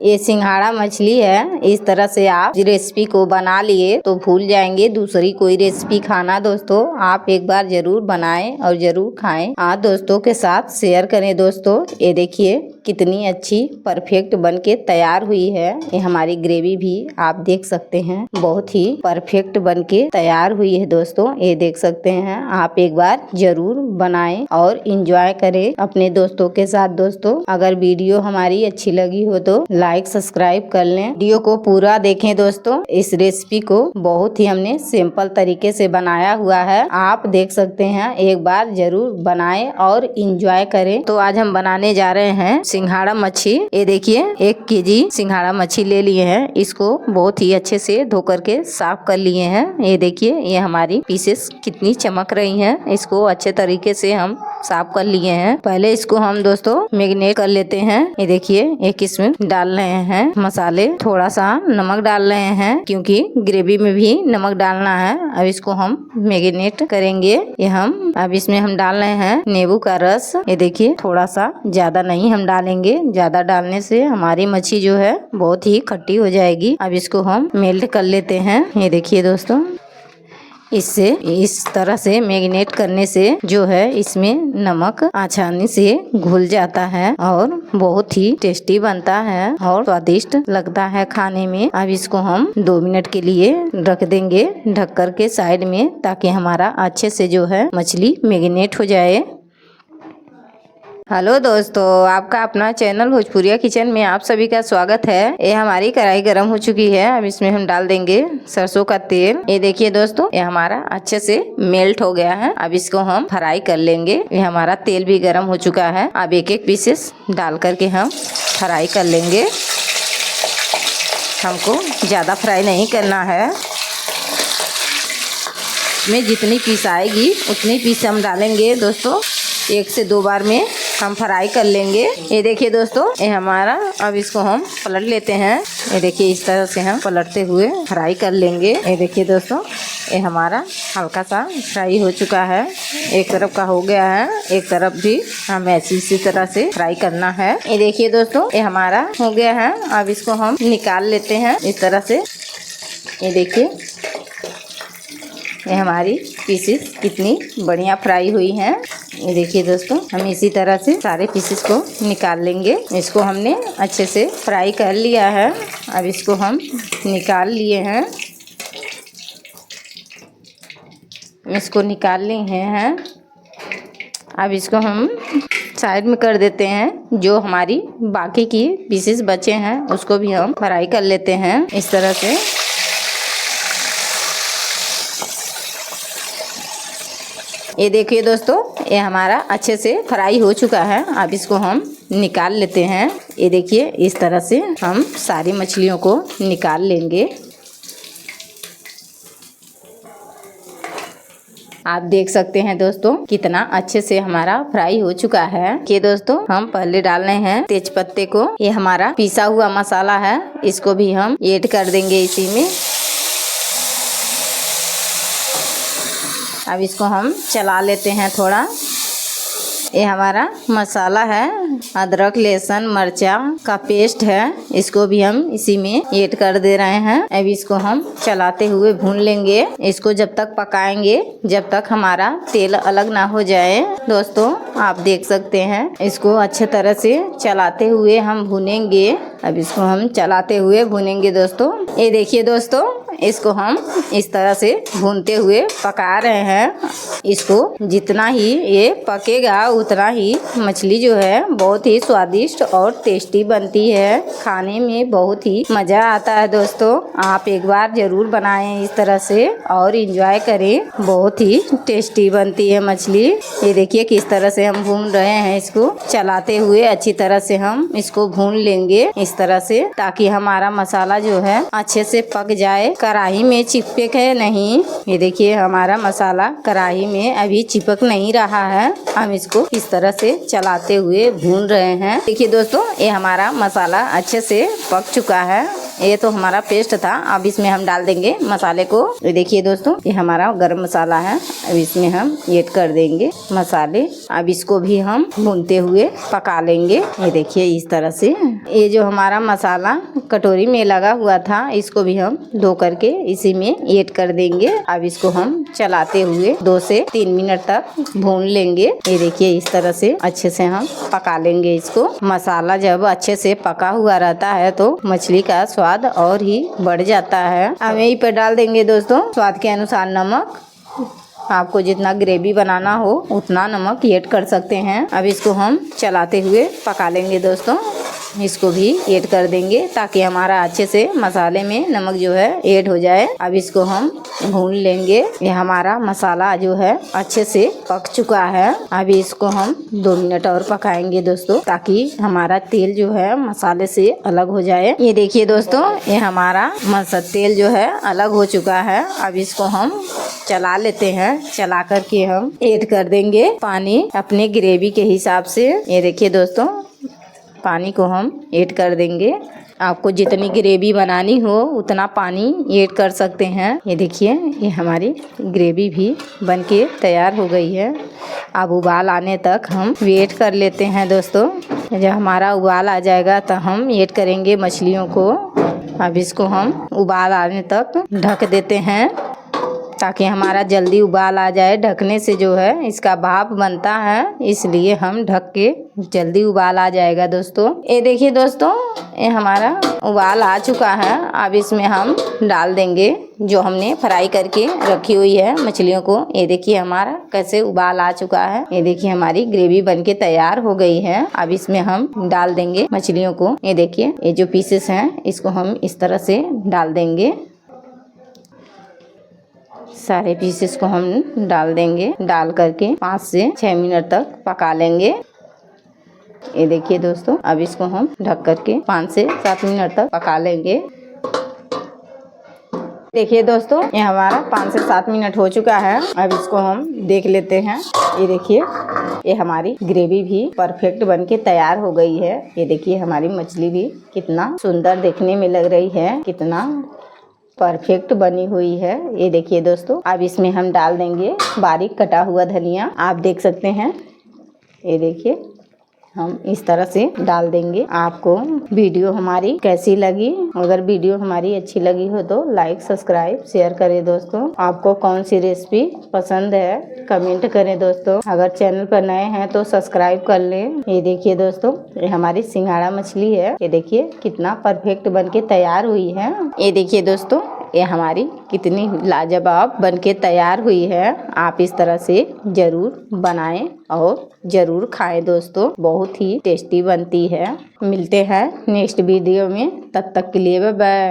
ये सिंघाड़ा मछली है। इस तरह से आप रेसिपी को बना लिए तो भूल जाएंगे दूसरी कोई रेसिपी खाना। दोस्तों आप एक बार जरूर बनाएं और जरूर खाएं। आप दोस्तों के साथ शेयर करें। दोस्तों ये देखिए कितनी अच्छी परफेक्ट बनके तैयार हुई है। ये हमारी ग्रेवी भी आप देख सकते हैं बहुत ही परफेक्ट बनके तैयार हुई है। दोस्तों ये देख सकते हैं। आप एक बार जरूर बनाएं और इंजॉय करें अपने दोस्तों के साथ। दोस्तों अगर वीडियो हमारी अच्छी लगी हो तो लाइक सब्सक्राइब कर लें। वीडियो को पूरा देखें। दोस्तों इस रेसिपी को बहुत ही हमने सिंपल तरीके से बनाया हुआ है। आप देख सकते हैं एक बार जरूर बनाएं और इंजॉय करें। तो आज हम बनाने जा रहे हैं सिंघाड़ा मच्छी। ये देखिए 1 केजी सिंघाड़ा मच्छी ले लिए हैं। इसको बहुत ही अच्छे से धो करके साफ कर लिए हैं। ये देखिए ये हमारी पीसेस कितनी चमक रही हैं। इसको अच्छे तरीके से हम साफ कर लिए हैं। पहले इसको हम दोस्तों मैरिनेट कर लेते हैं। ये देखिए एक इसमें डाल रहे हैं मसाले, थोड़ा सा नमक डाल रहे हैं क्योंकि ग्रेवी में भी नमक डालना है। अब इसको हम मैरिनेट करेंगे। ये हम अब इसमें हम डाल रहे हैं नींबू का रस। ये देखिए थोड़ा सा, ज्यादा नहीं हम डालेंगे। ज्यादा डालने से हमारी मच्छी जो है बहुत ही खट्टी हो जाएगी। अब इसको हम मेल्ट कर लेते हैं। ये देखिए दोस्तों इससे इस तरह से मैरिनेट करने से जो है इसमें नमक आसानी से घुल जाता है और बहुत ही टेस्टी बनता है और स्वादिष्ट लगता है खाने में। अब इसको हम 2 मिनट के लिए रख देंगे ढक कर के साइड में, ताकि हमारा अच्छे से जो है मछली मैरिनेट हो जाए। हेलो दोस्तों, आपका अपना चैनल भोजपुरिया किचन में आप सभी का स्वागत है। ये हमारी कढ़ाई गर्म हो चुकी है। अब इसमें हम डाल देंगे सरसों का तेल। ये देखिए दोस्तों ये हमारा अच्छे से मेल्ट हो गया है। अब इसको हम फ्राई कर लेंगे। ये हमारा तेल भी गर्म हो चुका है। अब एक एक पीसेस डाल करके हम फ्राई कर लेंगे। हमको ज़्यादा फ्राई नहीं करना है। में जितनी पीस आएगी उतनी पीस हम डालेंगे। दोस्तों 1 से 2 बार में हम फ्राई कर लेंगे। ये देखिए दोस्तों ये हमारा, अब इसको हम पलट लेते हैं। ये देखिए इस तरह से हम पलटते हुए फ्राई कर लेंगे। ये देखिए दोस्तों ये हमारा हल्का सा फ्राई हो चुका है। एक तरफ का हो गया है, एक तरफ भी हमें इसी तरह से फ्राई करना है। ये देखिए दोस्तों ये हमारा हो गया है। अब इसको हम निकाल लेते हैं इस तरह से। ये देखिए ये हमारी पीसेस कितनी बढ़िया फ्राई हुई हैं। ये देखिए दोस्तों हम इसी तरह से सारे पीसेस को निकाल लेंगे। इसको हमने अच्छे से फ्राई कर लिया है। अब इसको हम निकाल लिए हैं। इसको निकाल लिए हैं। अब इसको हम साइड में कर देते हैं। जो हमारी बाकी की पीसेस बचे हैं उसको भी हम फ्राई कर लेते हैं इस तरह से। ये देखिए दोस्तों ये हमारा अच्छे से फ्राई हो चुका है। अब इसको हम निकाल लेते हैं। ये देखिए इस तरह से हम सारी मछलियों को निकाल लेंगे। आप देख सकते हैं दोस्तों कितना अच्छे से हमारा फ्राई हो चुका है। कि दोस्तों हम पहले डाल रहे हैं तेज पत्ते को। ये हमारा पिसा हुआ मसाला है, इसको भी हम ऐड कर देंगे इसी में। अब इसको हम चला लेते हैं थोड़ा। ये हमारा मसाला है, अदरक लहसुन मिर्चा का पेस्ट है, इसको भी हम इसी में ऐड कर दे रहे हैं। अब इसको हम चलाते हुए भून लेंगे। इसको जब तक पकाएंगे जब तक हमारा तेल अलग ना हो जाए। दोस्तों आप देख सकते हैं इसको अच्छे तरह से चलाते हुए हम भूनेंगे। अब इसको हम चलाते हुए भूनेंगे दोस्तों। ये देखिए दोस्तों इसको हम इस तरह से भूनते हुए पका रहे हैं। इसको जितना ही ये पकेगा उतना ही मछली जो है बहुत ही स्वादिष्ट और टेस्टी बनती है। खाने में बहुत ही मज़ा आता है। दोस्तों आप एक बार ज़रूर बनाएं इस तरह से और इंजॉय करें। बहुत ही टेस्टी बनती है मछली। ये देखिए किस तरह से हम भून रहे हैं। इसको चलाते हुए अच्छी तरह से हम इसको भून लेंगे इस तरह से, ताकि हमारा मसाला जो है अच्छे से पक जाए, कढ़ाई में चिपके नहीं। ये देखिए हमारा मसाला कढ़ाई में अभी चिपक नहीं रहा है। हम इसको इस तरह से चलाते हुए भून रहे हैं। देखिए दोस्तों ये हमारा मसाला अच्छे से पक चुका है। ये तो हमारा पेस्ट था। अब इसमें हम डाल देंगे मसाले को। ये देखिए दोस्तों, ये हमारा गरम मसाला है। अब इसमें हम ऐड कर देंगे मसाले। अब इसको भी हम भूनते हुए पका लेंगे। ये देखिए इस तरह से ये जो हमारा मसाला कटोरी में लगा हुआ था, इसको भी हम धो करके इसी में ऐड कर देंगे। अब इसको हम चलाते हुए 2 से 3 मिनट तक भून लेंगे। ये देखिए इस तरह से अच्छे से हम पका लेंगे इसको। मसाला जब अच्छे से पका हुआ रहता है तो मछली का स्वाद और ही बढ़ जाता है। अब यहीं पर डाल देंगे दोस्तों स्वाद के अनुसार नमक। आपको जितना ग्रेवी बनाना हो उतना नमक ऐड कर सकते हैं। अब इसको हम चलाते हुए पका लेंगे दोस्तों। इसको भी ऐड कर देंगे ताकि हमारा अच्छे से मसाले में नमक जो है ऐड हो जाए। अब इसको हम भून लेंगे। ये हमारा मसाला जो है अच्छे से पक चुका है। अभी इसको हम 2 मिनट और पकाएंगे दोस्तों, ताकि हमारा तेल जो है मसाले से अलग हो जाए। ये देखिए दोस्तों, ये हमारा तेल जो है अलग हो चुका है। अब इसको हम चला लेते हैं। चला करके हम ऐड कर देंगे पानी अपने ग्रेवी के हिसाब से। ये देखिए दोस्तों, पानी को हम ऐड कर देंगे। आपको जितनी ग्रेवी बनानी हो उतना पानी ऐड कर सकते हैं। ये देखिए, ये हमारी ग्रेवी भी बनके तैयार हो गई है। अब उबाल आने तक हम वेट कर लेते हैं दोस्तों। जब हमारा उबाल आ जाएगा तो हम ऐड करेंगे मछलियों को। अब इसको हम उबाल आने तक ढक देते हैं ताकि हमारा जल्दी उबाल आ जाए। ढकने से जो है इसका भाप बनता है, इसलिए हम ढक के जल्दी उबाल आ जाएगा दोस्तों। ये देखिए दोस्तों, ये हमारा उबाल आ चुका है। अब इसमें हम डाल देंगे जो हमने फ्राई करके रखी हुई है मछलियों को। ये देखिए हमारा कैसे उबाल आ चुका है। ये देखिए हमारी ग्रेवी बनके तैयार हो गई है। अब इसमें हम डाल देंगे मछलियों को। ये देखिए, ये जो पीसेस हैं इसको हम इस तरह से डाल देंगे। सारे पीसेस को हम डाल देंगे। डाल करके 5 से 6 मिनट तक पका लेंगे। ये देखिए दोस्तों, अब इसको हम ढक करके 5 से 7 मिनट तक पका लेंगे। देखिए दोस्तों, ये हमारा 5 से 7 मिनट हो चुका है। अब इसको हम देख लेते हैं। ये देखिए, ये हमारी ग्रेवी भी परफेक्ट बनके तैयार हो गई है। ये देखिए हमारी मछली भी कितना सुंदर देखने में लग रही है, कितना परफेक्ट बनी हुई है। ये देखिए दोस्तों, अब इसमें हम डाल देंगे बारीक कटा हुआ धनिया। आप देख सकते हैं, ये देखिए हम इस तरह से डाल देंगे। आपको वीडियो हमारी कैसी लगी? अगर वीडियो हमारी अच्छी लगी हो तो लाइक सब्सक्राइब शेयर करें दोस्तों। आपको कौन सी रेसिपी पसंद है कमेंट करें दोस्तों। अगर चैनल पर नए हैं तो सब्सक्राइब कर लें। ये देखिए दोस्तों, ये हमारी सिंघाड़ा मछली है। ये देखिए कितना परफेक्ट बनके तैयार हुई है। ये देखिए दोस्तों, ये हमारी कितनी लाजवाब बनके तैयार हुई है। आप इस तरह से ज़रूर बनाएं और ज़रूर खाएं दोस्तों, बहुत ही टेस्टी बनती है। मिलते हैं नेक्स्ट वीडियो में, तब तक के लिए बाय बाय।